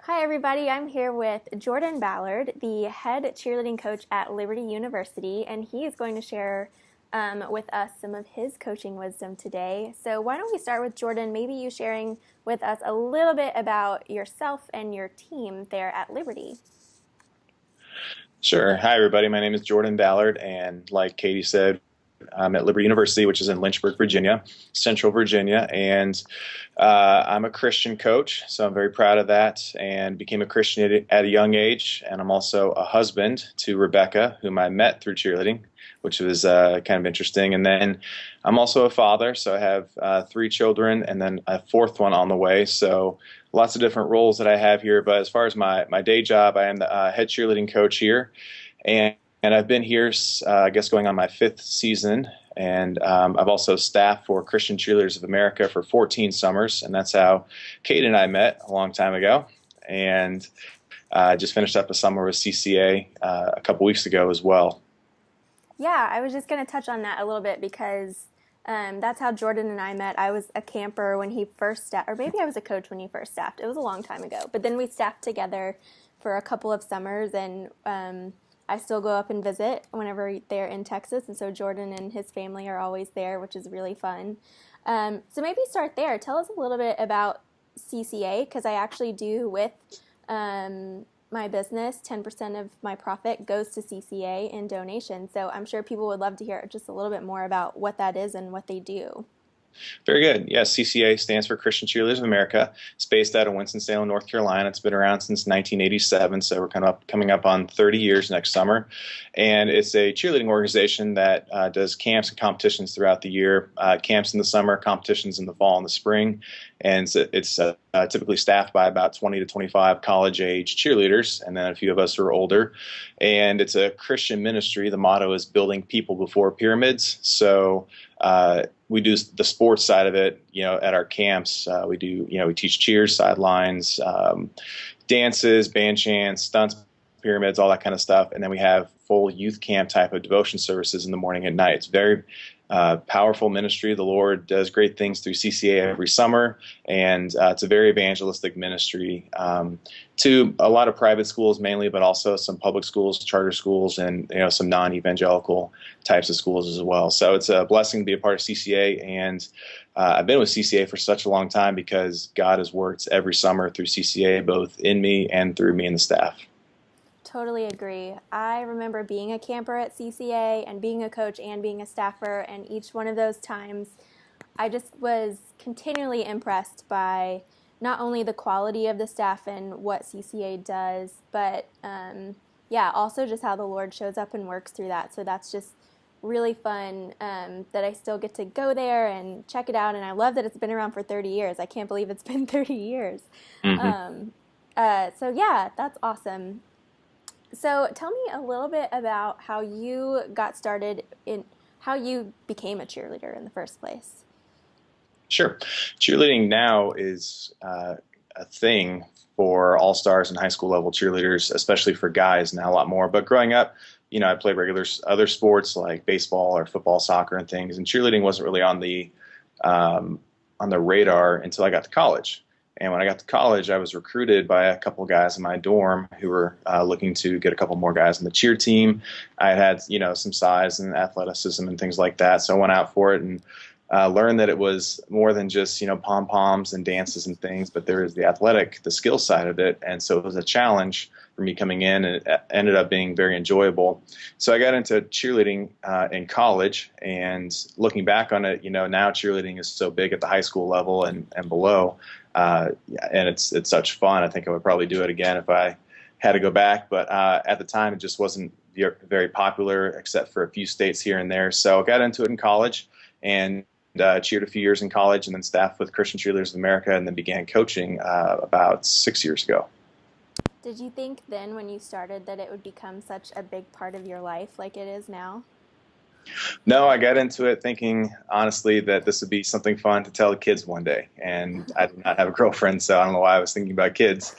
Hi, everybody. I'm here with Jordan Ballard, the head cheerleading coach at Liberty University, and he is going to share with us some of his coaching wisdom today. So, why don't we start with Jordan? Maybe you sharing with us a little bit about yourself and your team there at Liberty. Sure. Hi, everybody. My name is Jordan Ballard, and like Katie said, I'm at Liberty University, which is in Lynchburg, Virginia, Central Virginia, and I'm a Christian coach, so I'm very proud of that, and became a Christian at a young age, and I'm also a husband to Rebecca, whom I met through cheerleading, which was kind of interesting, and then I'm also a father, so I have three children, and then a fourth one on the way, so lots of different roles that I have here, but as far as my day job, I am the head cheerleading coach here, and I've been here, I guess, going on my fifth season. And I've also staffed for Christian Cheerleaders of America for 14 summers. And that's how Kate and I met a long time ago. And I just finished up a summer with CCA a couple weeks ago as well. Yeah, I was just going to touch on that a little bit because that's how Jordan and I met. I was a camper when he first staffed, or maybe I was a coach when he first staffed. It was a long time ago. But then we staffed together for a couple of summers, and I still go up and visit whenever they're in Texas, and so Jordan and his family are always there, which is really fun. So maybe start there. Tell us a little bit about CCA, because I actually do with my business. 10% of my profit goes to CCA in donation, so I'm sure people would love to hear just a little bit more about what that is and what they do. Very good. Yes, CCA stands for Christian Cheerleaders of America. It's based out of Winston-Salem, North Carolina. It's been around since 1987, so we're coming up on 30 years next summer. And it's a cheerleading organization that does camps and competitions throughout the year. Camps in the summer, competitions in the fall and the spring. And it's typically staffed by about 20 to 25 college-age cheerleaders, and then a few of us are older. And it's a Christian ministry. The motto is building people before pyramids. So we do the sports side of it, at our camps. We teach cheers, sidelines, dances, band chants, stunts, pyramids, all that kind of stuff. And then we have full youth camp type of devotion services in the morning and night. It's very powerful ministry. The Lord does great things through CCA every summer, and it's a very evangelistic ministry to a lot of private schools mainly, but also some public schools, charter schools, and some non-evangelical types of schools as well. So it's a blessing to be a part of CCA, and I've been with CCA for such a long time because God has worked every summer through CCA, both in me and through me and the staff. Totally agree. I remember being a camper at CCA and being a coach and being a staffer, and each one of those times I just was continually impressed by not only the quality of the staff and what CCA does, but also just how the Lord shows up and works through that. So that's just really fun that I still get to go there and check it out, and I love that it's been around for 30 years. I can't believe it's been 30 years. Mm-hmm. That's awesome. So tell me a little bit about how you got started in how you became a cheerleader in the first place. Sure. Cheerleading now is a thing for all-stars and high school level cheerleaders, especially for guys now a lot more. But growing up, I played regular other sports like baseball or football, soccer, and things. And cheerleading wasn't really on the radar until I got to college. And when I got to college, I was recruited by a couple of guys in my dorm who were looking to get a couple more guys on the cheer team. I had, some size and athleticism and things like that. So I went out for it and learned that it was more than just, pom-poms and dances and things, but there is the skill side of it. And so it was a challenge for me coming in, and it ended up being very enjoyable. So I got into cheerleading in college, and looking back on it, now cheerleading is so big at the high school level and below. And it's such fun. I think I would probably do it again if I had to go back. But at the time, it just wasn't very popular, except for a few states here and there. So I got into it in college and cheered a few years in college, and then staffed with Christian Cheerleaders of America, and then began coaching about 6 years ago. Did you think then when you started that it would become such a big part of your life like it is now? No, I got into it thinking, honestly, that this would be something fun to tell the kids one day. And I do not have a girlfriend, so I don't know why I was thinking about kids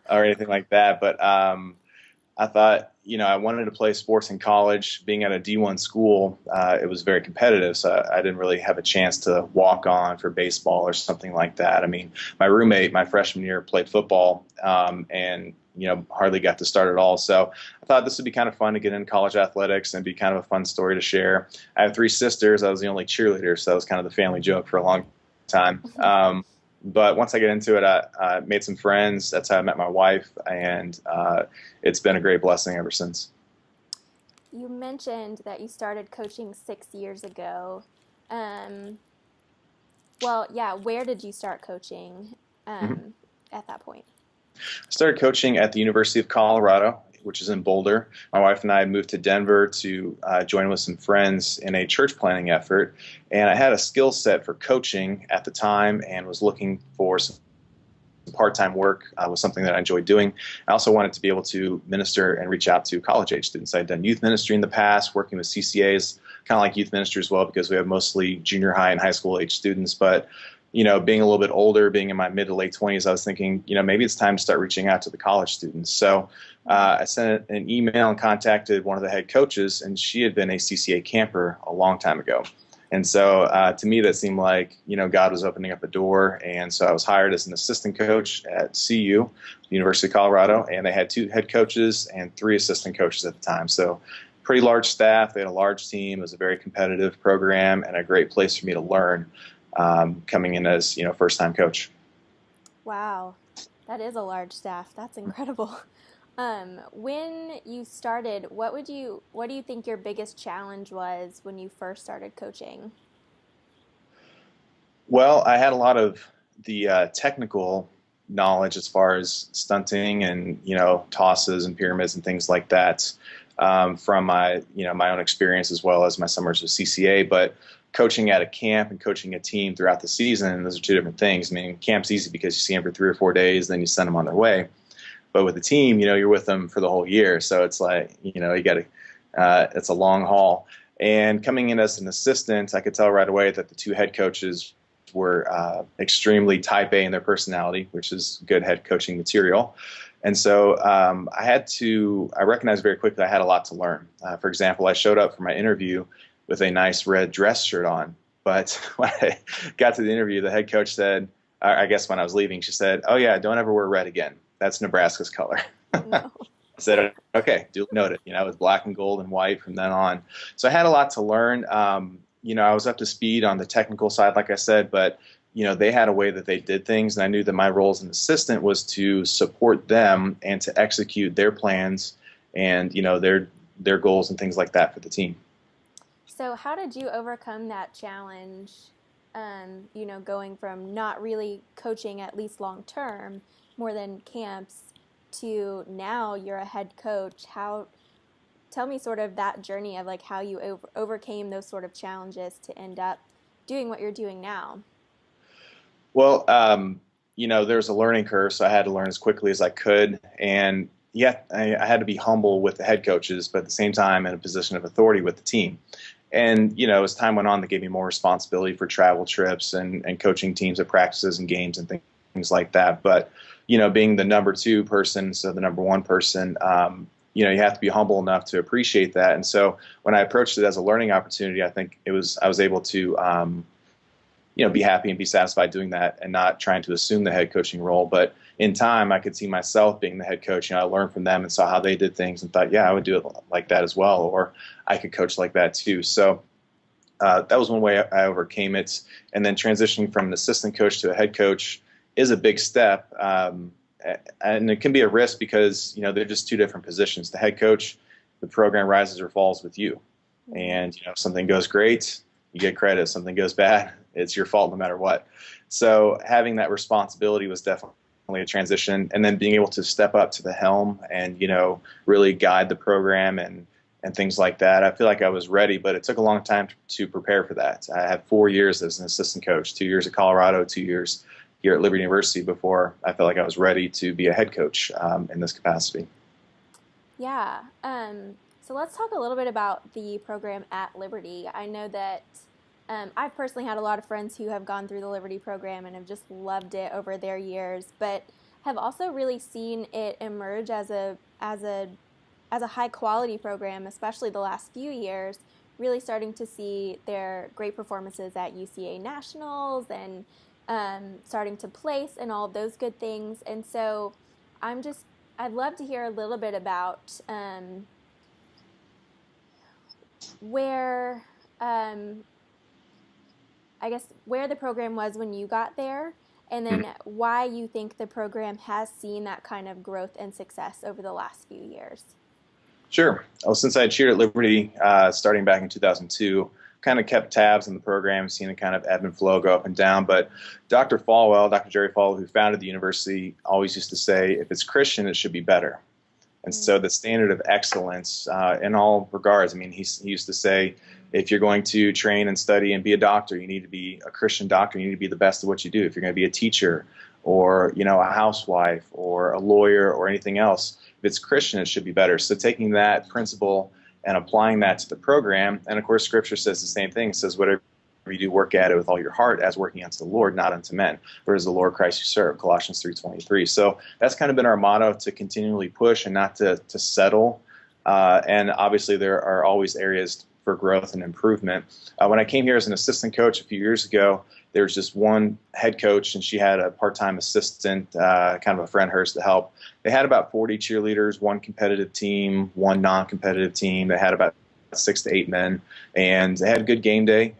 or anything like that. But I thought, I wanted to play sports in college. Being at a D1 school, it was very competitive, so I didn't really have a chance to walk on for baseball or something like that. I mean, my roommate, my freshman year, played football, and hardly got to start at all. So I thought this would be kind of fun to get into college athletics and be kind of a fun story to share. I have three sisters. I was the only cheerleader, so that was kind of the family joke for a long time. But once I get into it, I made some friends. That's how I met my wife, and it's been a great blessing ever since. You mentioned that you started coaching 6 years ago. Um, well, yeah, where did you start coaching Mhm. at that point? I started coaching at the University of Colorado, which is in Boulder. My wife and I moved to Denver to join with some friends in a church planting effort. And I had a skill set for coaching at the time and was looking for some part-time work. Was something that I enjoyed doing. I also wanted to be able to minister and reach out to college-age students. I'd done youth ministry in the past, working with CCAs, kind of like youth ministry as well, because we have mostly junior high and high school age students. But being a little bit older, being in my mid to late 20s, I was thinking, maybe it's time to start reaching out to the college students. So I sent an email and contacted one of the head coaches, and she had been a CCA camper a long time ago. And so to me, that seemed like, God was opening up a door. And so I was hired as an assistant coach at CU, University of Colorado, and they had two head coaches and three assistant coaches at the time. So pretty large staff. They had a large team. It was a very competitive program and a great place for me to learn coming in as, first-time coach. Wow, that is a large staff. That's incredible. When you started, what do you think your biggest challenge was when you first started coaching? Well, I had a lot of the technical knowledge as far as stunting and tosses and pyramids and things like that from my own experience as well as my summers with CCA. But coaching at a camp and coaching a team throughout the season, those are two different things. I mean, camp's easy because you see them for 3 or 4 days, then you send them on their way. But with the team, you're with them for the whole year, so it's like you got to. It's a long haul. And coming in as an assistant, I could tell right away that the two head coaches were extremely type A in their personality, which is good head coaching material. And so I recognized very quickly I had a lot to learn. For example, I showed up for my interview with a nice red dress shirt on. But when I got to the interview, the head coach said, I guess when I was leaving, she said, "Oh yeah, don't ever wear red again. That's Nebraska's color." Oh no. I said, "Okay, duly noted." It was black and gold and white from then on. So I had a lot to learn. I was up to speed on the technical side, like I said, but they had a way that they did things, and I knew that my role as an assistant was to support them and to execute their plans and their goals and things like that for the team. So how did you overcome that challenge, going from not really coaching, at least long term, more than camps, to now you're a head coach? Tell me sort of that journey of like how you overcame those sort of challenges to end up doing what you're doing now. Well, there's a learning curve, so I had to learn as quickly as I could. And yeah, I had to be humble with the head coaches, but at the same time in a position of authority with the team. And, as time went on, they gave me more responsibility for travel trips and coaching teams at practices and games and things like that. But, being the number two person, so the number one person, you have to be humble enough to appreciate that. And so when I approached it as a learning opportunity, I think I was able to, be happy and be satisfied doing that and not trying to assume the head coaching role. But in time, I could see myself being the head coach. I learned from them and saw how they did things and thought, yeah, I would do it like that as well, or I could coach like that too. So that was one way I overcame it. And then transitioning from an assistant coach to a head coach is a big step. And it can be a risk because, they're just two different positions. The head coach, the program rises or falls with you. And, if something goes great, you get credit. If something goes bad, it's your fault no matter what. So having that responsibility was definitely a transition. And then being able to step up to the helm and, really guide the program and things like that. I feel like I was ready, but it took a long time to prepare for that. I had 4 years as an assistant coach, 2 years at Colorado, 2 years here at Liberty University before I felt like I was ready to be a head coach in this capacity. Yeah. So let's talk a little bit about the program at Liberty. I know that I've personally had a lot of friends who have gone through the Liberty program and have just loved it over their years, but have also really seen it emerge as a as a high quality program, especially the last few years, really starting to see their great performances at UCA Nationals and starting to place and all of those good things. And so I'm just, I'd love to hear a little bit about where, I guess, where the program was when you got there, and then why you think the program has seen that kind of growth and success over the last few years. Sure. Well, since I cheered at Liberty starting back in 2002, kind of kept tabs on the program, seen the kind of ebb and flow go up and down. But Dr. Jerry Falwell, who founded the university, always used to say, if it's Christian, it should be better. And so the standard of excellence in all regards, I mean, he used to say, if you're going to train and study and be a doctor, you need to be a Christian doctor. You need to be the best at what you do. If you're going to be a teacher or, a housewife or a lawyer or anything else, if it's Christian, it should be better. So taking that principle and applying that to the program, and of course, Scripture says the same thing. It says, whatever you do, work at it with all your heart as working unto the Lord, not unto men. For it is the Lord Christ you serve, Colossians 3:23. So that's kind of been our motto, to continually push and not to settle. And obviously, there are always areas for growth and improvement. When I came here as an assistant coach a few years ago, there was just one head coach, and she had a part-time assistant, kind of a friend of hers, to help. They had about 40 cheerleaders, one competitive team, one non-competitive team. They had about 6 to 8 men, and they had a good game day.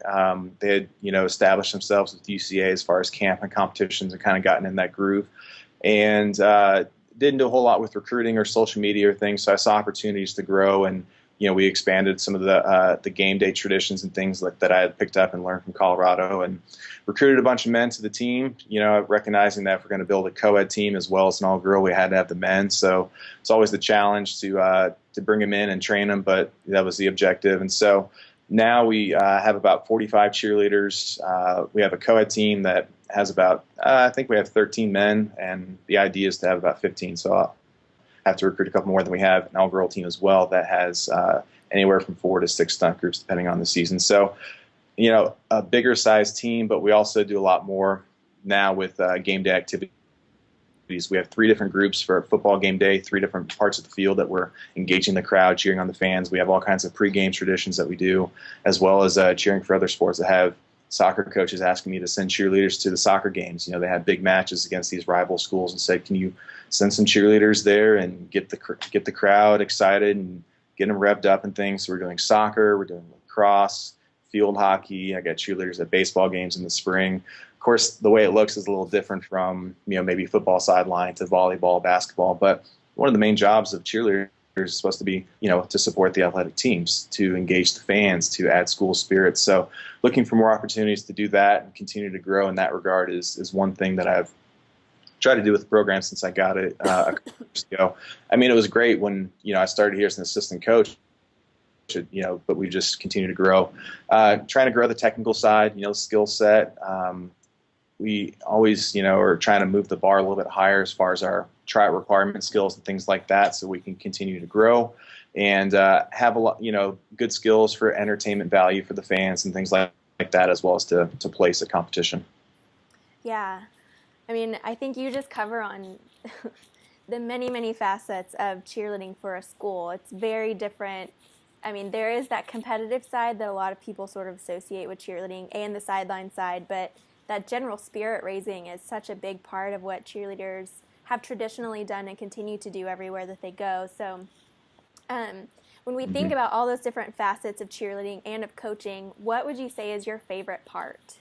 They had, established themselves with UCA as far as camp and competitions and kind of gotten in that groove. And didn't do a whole lot with recruiting or social media or things, so I saw opportunities to grow, and we expanded some of the game day traditions and things that I had picked up and learned from Colorado, and recruited a bunch of men to the team, recognizing that if we're going to build a co-ed team as well as an all-girl, we had to have the men. So it's always the challenge to bring them in and train them, but that was the objective. And so now we have about 45 cheerleaders. We have a co-ed team that has about, I think we have 13 men, and the idea is to have about 15. So I'll have to recruit a couple more. Than we have an all-girl team as well that has anywhere from 4 to 6 stunt groups depending on the season. So, a bigger size team, but we also do a lot more now with game day activities. We have 3 different groups for football game day, 3 different parts of the field that we're engaging the crowd, cheering on the fans. We have all kinds of pregame traditions that we do, as well as cheering for other sports. I have soccer coaches asking me to send cheerleaders to the soccer games. They had big matches against these rival schools, and said, can you send some cheerleaders there and get the crowd excited and get them revved up and things. So we're doing soccer, we're doing lacrosse, field hockey. I got cheerleaders at baseball games in the spring. Of course, the way it looks is a little different from maybe football sideline to volleyball, basketball. But one of the main jobs of cheerleaders is supposed to be, to support the athletic teams, to engage the fans, to add school spirit. So looking for more opportunities to do that and continue to grow in that regard is one thing that I've tried to do with the program since I got it a couple years ago. I mean, it was great when, I started here as an assistant coach, but we just continue to grow. Trying to grow the technical side, skill set. We always, are trying to move the bar a little bit higher as far as our tryout requirement skills and things like that, so we can continue to grow and have a lot, good skills for entertainment value for the fans and things like that, as well as to place a competition. Yeah. I mean, I think you just cover on the many, many facets of cheerleading for a school. It's very different. I mean, there is that competitive side that a lot of people sort of associate with cheerleading and the sideline side, but that general spirit raising is such a big part of what cheerleaders have traditionally done and continue to do everywhere that they go. So when we think about all those different facets of cheerleading and of coaching, what would you say is your favorite part?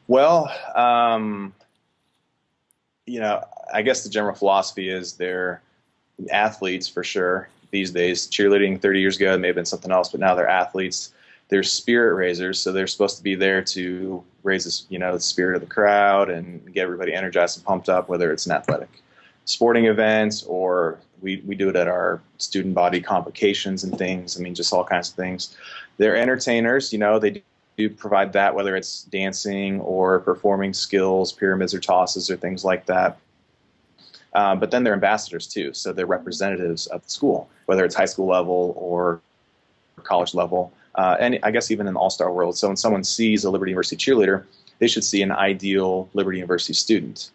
Well, I guess the general philosophy is they're athletes for sure these days. Cheerleading 30 years ago, it may have been something else, but now they're athletes. They're spirit raisers, so they're supposed to be there to raise the spirit of the crowd and get everybody energized and pumped up, whether it's an athletic sporting event or we do it at our student body convocations and things. I mean, just all kinds of things. They're entertainers, they do provide that, whether it's dancing or performing skills, pyramids or tosses or things like that. But then they're ambassadors too, so they're representatives of the school, whether it's high school level or college level, and I guess even in the all-star world. So when someone sees a Liberty University cheerleader, they should see an ideal Liberty University student,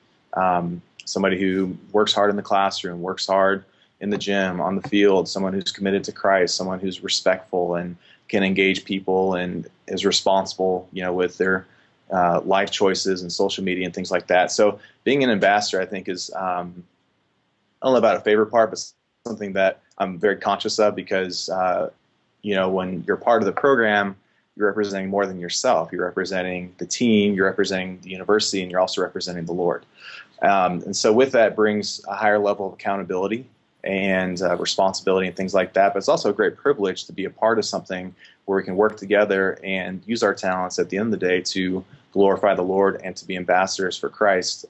somebody who works hard in the classroom, works hard, in the gym, on the field, someone who's committed to Christ, someone who's respectful and can engage people and is responsible, with their life choices and social media and things like that. So being an ambassador, I think, is I don't know about a favorite part, but something that I'm very conscious of because, when you're part of the program, you're representing more than yourself. You're representing the team, you're representing the university, and you're also representing the Lord. And so with that brings a higher level of accountability and responsibility and things like that. But it's also a great privilege to be a part of something where we can work together and use our talents at the end of the day to glorify the Lord and to be ambassadors for Christ,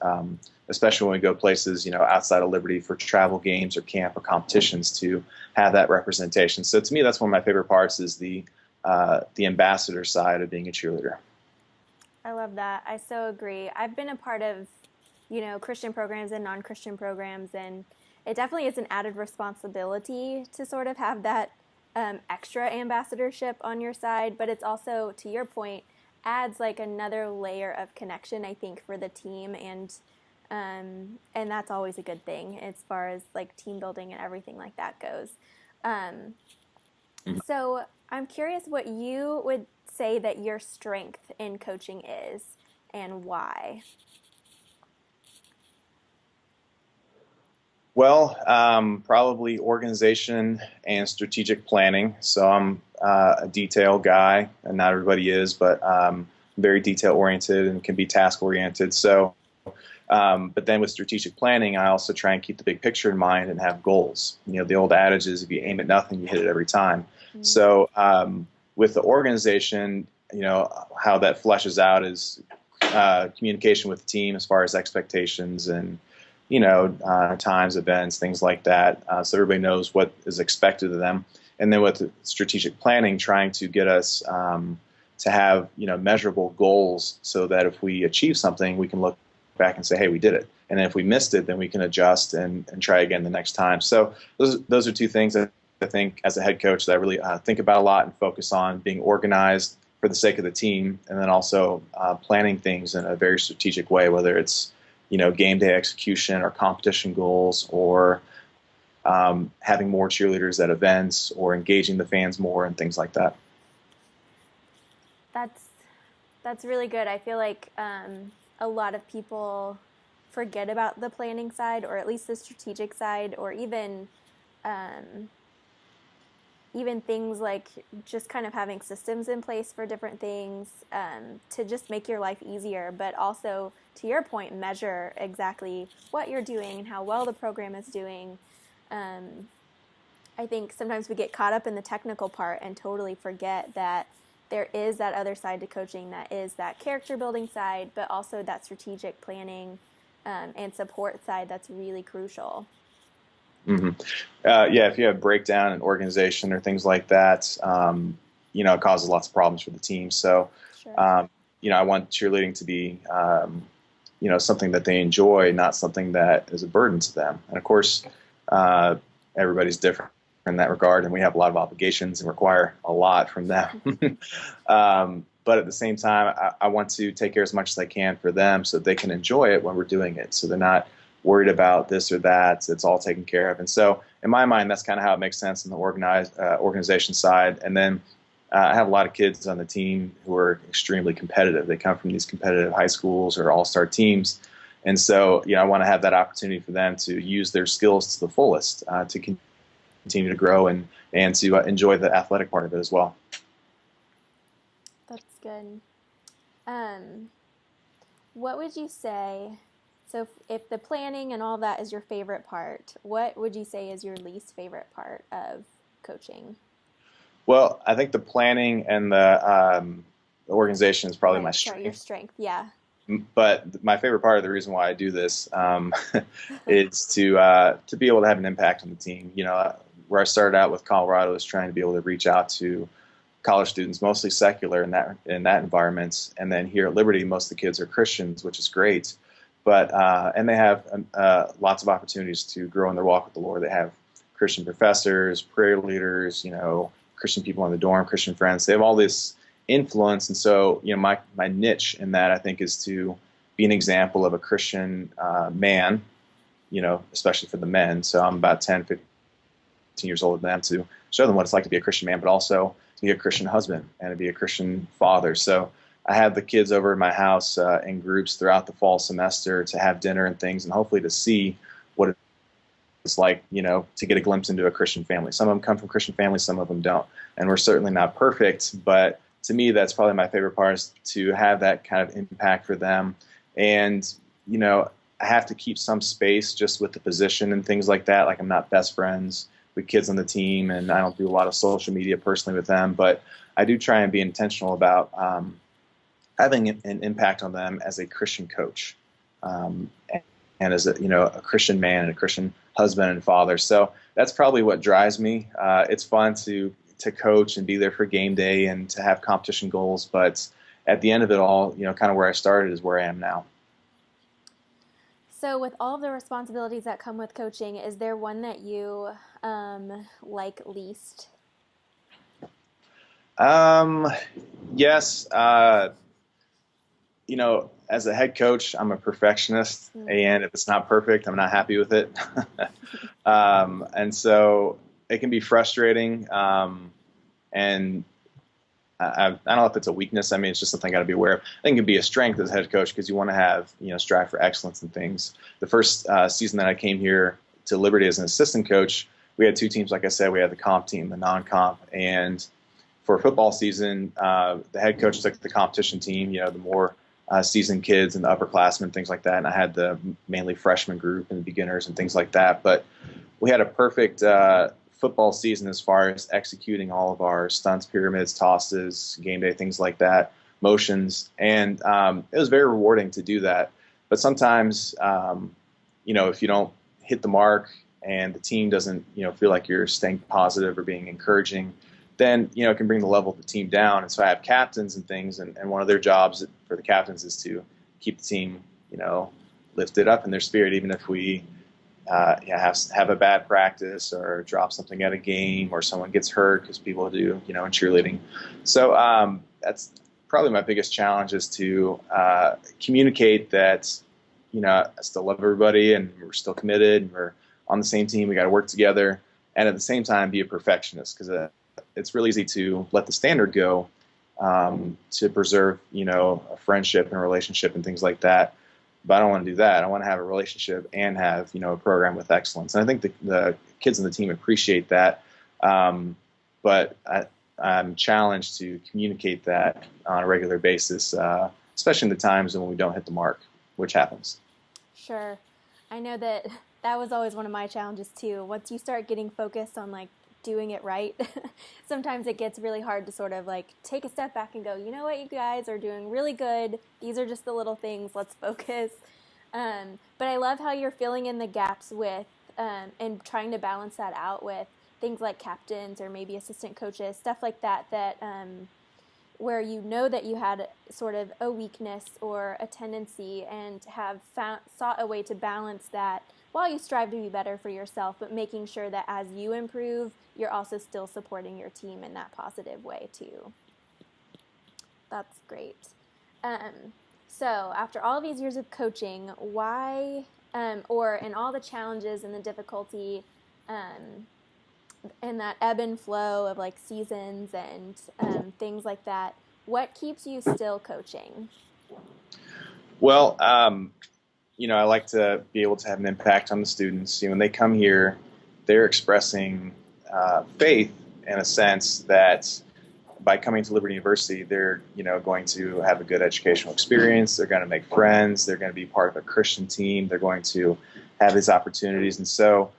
especially when we go places, outside of Liberty for travel games or camp or competitions to have that representation. So to me, that's one of my favorite parts is the ambassador side of being a cheerleader. I love that. I so agree. I've been a part of, Christian programs and non-Christian programs, and it definitely is an added responsibility to sort of have that extra ambassadorship on your side, but it's also, to your point, adds like another layer of connection, I think, for the team, and that's always a good thing as far as like team building and everything like that goes. So I'm curious what you would say that your strength in coaching is and why. Well, probably organization and strategic planning. So I'm a detail guy, and not everybody is, but very detail oriented and can be task oriented. So, but then with strategic planning, I also try and keep the big picture in mind and have goals. The old adage is if you aim at nothing, you hit it every time. Mm-hmm. So with the organization, how that fleshes out is communication with the team as far as expectations and times, events, things like that, so everybody knows what is expected of them. And then with strategic planning, trying to get us to have measurable goals so that if we achieve something, we can look back and say, hey, we did it. And then if we missed it, then we can adjust and try again the next time. So those are two things that I think as a head coach that I really think about a lot and focus on: being organized for the sake of the team, and then also planning things in a very strategic way, whether it's game day execution or competition goals, or having more cheerleaders at events, or engaging the fans more and things like that. That's really good. I feel like a lot of people forget about the planning side, or at least the strategic side, or even things like just kind of having systems in place for different things to just make your life easier, but also, to your point, measure exactly what you're doing and how well the program is doing. I think sometimes we get caught up in the technical part and totally forget that there is that other side to coaching, that is that character building side, but also that strategic planning and support side that's really crucial. Mm-hmm. If you have breakdown in organization or things like that, it causes lots of problems for the team. So, sure. I want cheerleading to be, something that they enjoy, not something that is a burden to them. And of course, everybody's different in that regard, and we have a lot of obligations and require a lot from them. But at the same time, I want to take care as much as I can for them so that they can enjoy it when we're doing it. So they're not worried about this or that. It's all taken care of. And so in my mind, that's kind of how it makes sense in the organization side. And then I have a lot of kids on the team who are extremely competitive. They come from these competitive high schools or all-star teams. And so, I want to have that opportunity for them to use their skills to the fullest, to continue to grow and to enjoy the athletic part of it as well. That's good. What would you say, so if the planning and all that is your favorite part, what would you say is your least favorite part of coaching? Well, I think the planning and the organization is probably my strength. Your strength, yeah. But my favorite part of the reason why I do this is to be able to have an impact on the team. Where I started out with Colorado is trying to be able to reach out to college students, mostly secular in that environment, and then here at Liberty, most of the kids are Christians, which is great. But and they have lots of opportunities to grow in their walk with the Lord. They have Christian professors, prayer leaders, Christian people in the dorm, Christian friends. They have all this influence, and so my niche in that, I think, is to be an example of a Christian man, especially for the men. So I'm about 10, years older than them, to show them what it's like to be a Christian man, but also to be a Christian husband and to be a Christian father. So I have the kids over in my house in groups throughout the fall semester to have dinner and things, and hopefully to see what it's like, to get a glimpse into a Christian family. Some of them come from Christian families, some of them don't. And we're certainly not perfect, but to me, that's probably my favorite part, is to have that kind of impact for them. And, I have to keep some space just with the position and things like that. Like, I'm not best friends with kids on the team, and I don't do a lot of social media personally with them, but I do try and be intentional about having an impact on them as a Christian coach, and as a Christian man and a Christian husband and father. So that's probably what drives me. It's fun to coach and be there for game day and to have competition goals, but at the end of it all, kind of where I started is where I am now. So with all of the responsibilities that come with coaching, is there one that you like least? Yes. As a head coach, I'm a perfectionist, and if it's not perfect, I'm not happy with it. And so it can be frustrating. And I don't know if it's a weakness. I mean, it's just something I got to be aware of. I think it can be a strength as a head coach, because you want to have, strive for excellence in things. The first season that I came here to Liberty as an assistant coach, we had two teams. Like I said, we had the comp team, the non-comp, and for football season, the head coach took the competition team, the more seasoned kids and the upperclassmen, things like that. And I had the mainly freshman group and beginners and things like that. But we had a perfect football season as far as executing all of our stunts, pyramids, tosses, game day, things like that, motions. And it was very rewarding to do that. But sometimes, if you don't hit the mark and the team doesn't, feel like you're staying positive or being encouraging, then, it can bring the level of the team down. And so I have captains and things, and one of their jobs for the captains is to keep the team, lifted up in their spirit, even if we have a bad practice or drop something at a game or someone gets hurt, because people do, in cheerleading. So that's probably my biggest challenge, is to communicate that, I still love everybody and we're still committed and we're on the same team. We got to work together, and at the same time be a perfectionist, because it's really easy to let the standard go to preserve, a friendship and relationship and things like that. But I don't want to do that. I want to have a relationship and have, a program with excellence. And I think the kids on the team appreciate that. But I'm challenged to communicate that on a regular basis, especially in the times when we don't hit the mark, which happens. Sure. I know that was always one of my challenges too. Once you start getting focused on doing it right, sometimes it gets really hard to sort of take a step back and go, you know what, you guys are doing really good. These are just the little things. Let's focus. But I love how you're filling in the gaps with and trying to balance that out with things like captains or maybe assistant coaches, stuff like that, where that you had sort of a weakness or a tendency, and have sought a way to balance that while you strive to be better for yourself, but making sure that as you improve, you're also still supporting your team in that positive way too. That's great. So after all of these years of coaching, why, or in all the challenges and the difficulty, and that ebb and flow of seasons and things like that, what keeps you still coaching? Well, I like to be able to have an impact on the students. When they come here, they're expressing faith in a sense that by coming to Liberty University, they're going to have a good educational experience. They're going to make friends. They're going to be part of a Christian team. They're going to have these opportunities. And so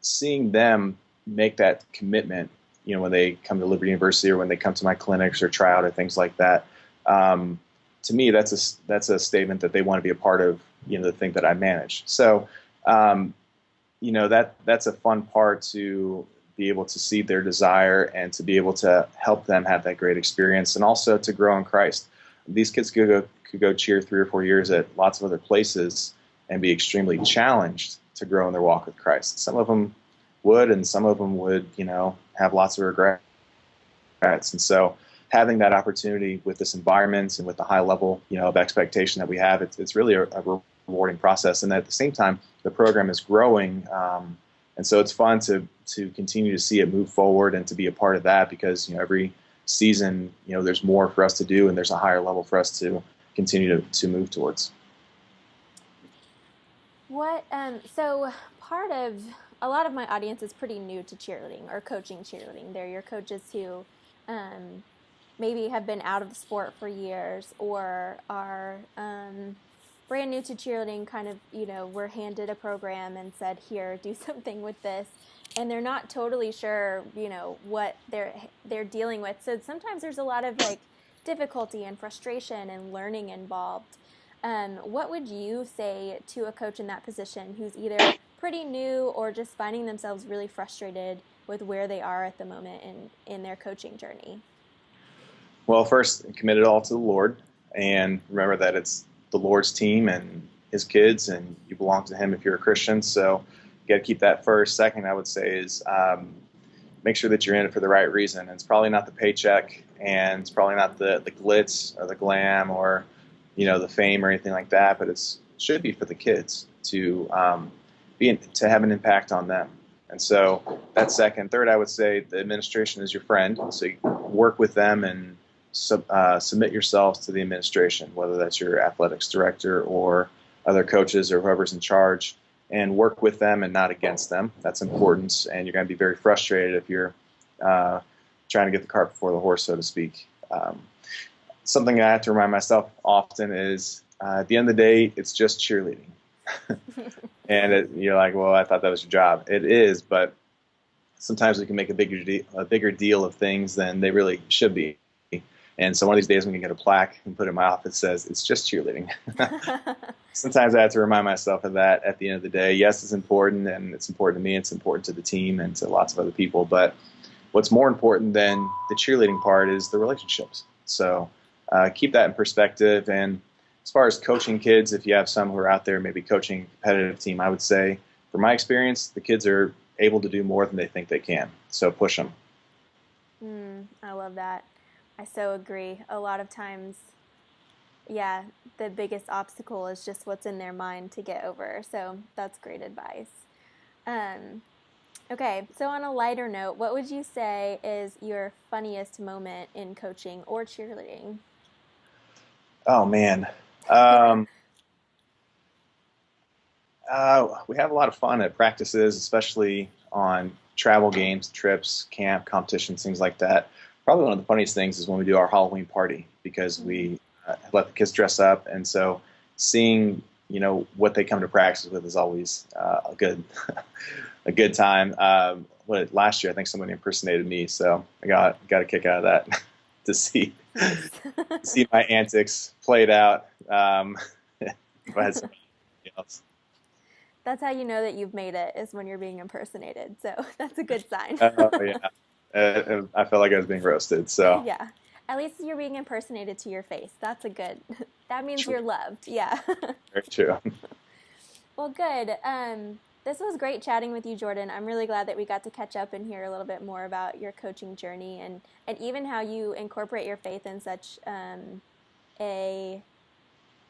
seeing them make that commitment, when they come to Liberty University or when they come to my clinics or try out or things like that, to me, that's a statement that they want to be a part of, the thing that I manage. So, that's a fun part, to be able to see their desire and to be able to help them have that great experience, and also to grow in Christ. These kids could go cheer 3 or 4 years at lots of other places and be extremely challenged to grow in their walk with Christ. Some of them would, and some of them would, have lots of regrets. And so having that opportunity with this environment and with the high level, of expectation that we have, it's really a rewarding process. And at the same time, the program is growing And so it's fun to continue to see it move forward and to be a part of that, because every season there's more for us to do, and there's a higher level for us to continue to move towards. So part of a lot of my audience is pretty new to cheerleading or coaching cheerleading. They're your coaches who maybe have been out of the sport for years, or are brand new to cheerleading, kind of, were handed a program and said, here, do something with this. And they're not totally sure, what they're dealing with. So sometimes there's a lot of difficulty and frustration and learning involved. What would you say to a coach in that position who's either pretty new or just finding themselves really frustrated with where they are at the moment in their coaching journey? Well, first, commit it all to the Lord, and remember that it's the Lord's team and His kids, and you belong to Him if you're a Christian. So you got to keep that first. Second, I would say is make sure that you're in it for the right reason. And it's probably not the paycheck, and it's probably not the glitz or the glam or the fame or anything like that, but it should be for the kids to to have an impact on them. And so that's second. Third, I would say the administration is your friend. So you work with them and submit yourselves to the administration, whether that's your athletics director or other coaches or whoever's in charge, and work with them and not against them. That's important. And you're going to be very frustrated if you're trying to get the cart before the horse, so to speak. Something I have to remind myself often is at the end of the day, it's just cheerleading. And you're like, well, I thought that was your job. It is, but sometimes we can make a bigger deal of things than they really should be. And so one of these days I'm going to get a plaque and put it in my office that says, it's just cheerleading. Sometimes I have to remind myself of that at the end of the day. Yes, it's important, and it's important to me. It's important to the team and to lots of other people. But what's more important than the cheerleading part is the relationships. So keep that in perspective. And as far as coaching kids, if you have some who are out there maybe coaching a competitive team, I would say, from my experience, the kids are able to do more than they think they can. So push them. I love that. I so agree. A lot of times, yeah, the biggest obstacle is just what's in their mind to get over. So that's great advice. Okay, so on a lighter note, what would you say is your funniest moment in coaching or cheerleading? Oh, man. We have a lot of fun at practices, especially on travel games, trips, camp, competitions, things like that. Probably one of the funniest things is when we do our Halloween party, because we let the kids dress up. And so seeing, what they come to practice with is always a good time. Last year, I think somebody impersonated me, so I got a kick out of that to see my antics played out. If I had somebody else. That's how you know that you've made it, is when you're being impersonated. So that's a good sign. Oh, yeah. I felt like I was being roasted. So yeah, at least you're being impersonated to your face. That's that means True. You're loved. Yeah. Very true. Well, good. This was great chatting with you, Jordan. I'm really glad that we got to catch up and hear a little bit more about your coaching journey, and even how you incorporate your faith in such an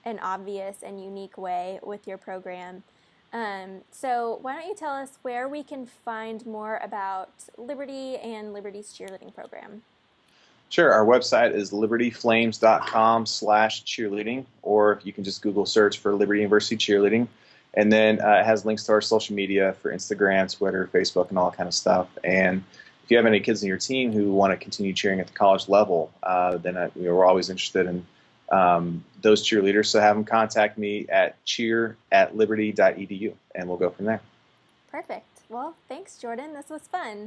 obvious and unique way with your program. So why don't you tell us where we can find more about Liberty and Liberty's cheerleading program? Sure. Our website is libertyflames.com/cheerleading, or you can just Google search for Liberty University Cheerleading. And then it has links to our social media for Instagram, Twitter, Facebook, and all that kind of stuff. And if you have any kids in your team who want to continue cheering at the college level, then we're always interested in those cheerleaders. So have them contact me at cheer@liberty.edu, and we'll go from there. Perfect. Well, thanks, Jordan. This was fun.